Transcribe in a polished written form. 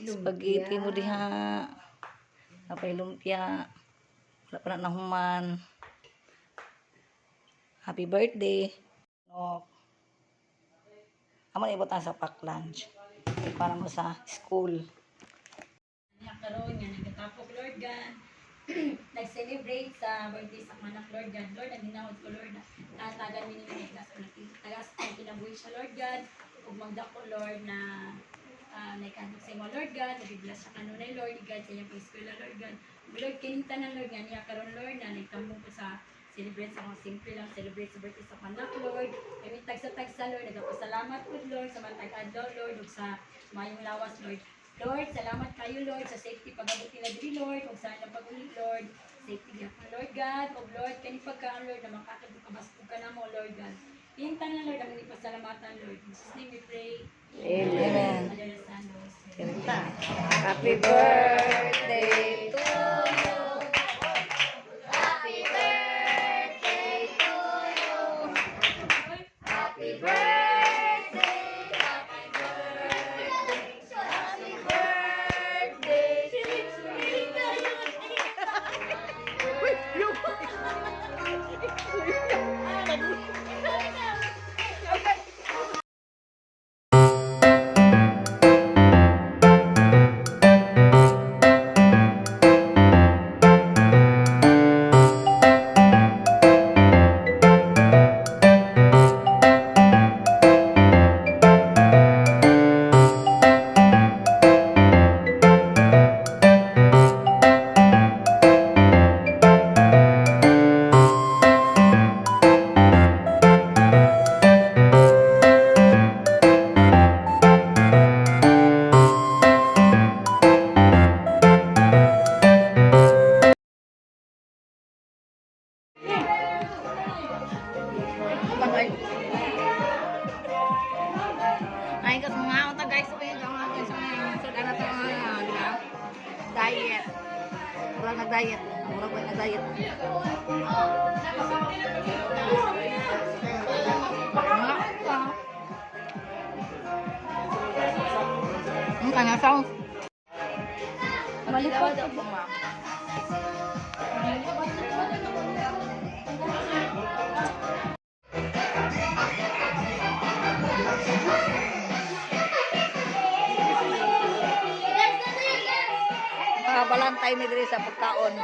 Spaghetti mo diha. Napay lumpia. Wala pa na nahuman. Happy birthday. No. Amo na ibutang sa pack lunch. Para mo sa school. Karon nga nagkatapok Lord God. Nag-celebrate sa birthday sa manak Lord God. Lord, ang ginawad ko Lord na tagan mi ni tagas ang kinabuhi sa Lord God. Ug magdako Lord na naikandok sa imo Lord God, nag-bless sa kanunay Lord God sa iyang eskwela Lord God. Lord, kininta na Lord nga niya karon Lord na nagtambong ko sa celebrate sa mga simple lang, celebrate sa birthday sa panak Lord. Kami tagsa Lord, nagpasalamat po Lord sa matag adlaw Lord ug sa mayong lawas Lord. Lord, salamat kayo Lord sa safety pag-abot nila diri Lord ug sa ilang pag-ulit Lord. Safety gyapon Lord God ug Lord kani pagkaan Lord na makakadto ka basig ka namo Lord God. Hinta na Lord ang pasalamatan Lord. In Jesus name we pray. Amen. Amen. Happy birthday to you. Happy birthday to you. Happy birthday. Happy birthday. Happy birthday ay kas mga uta guys ko yung mga sa mga diet. Wala nag-diet. Wala ko nag-diet. Ang kanya sound. Malipad ako ma. Balantay mi diri sa pagkaon.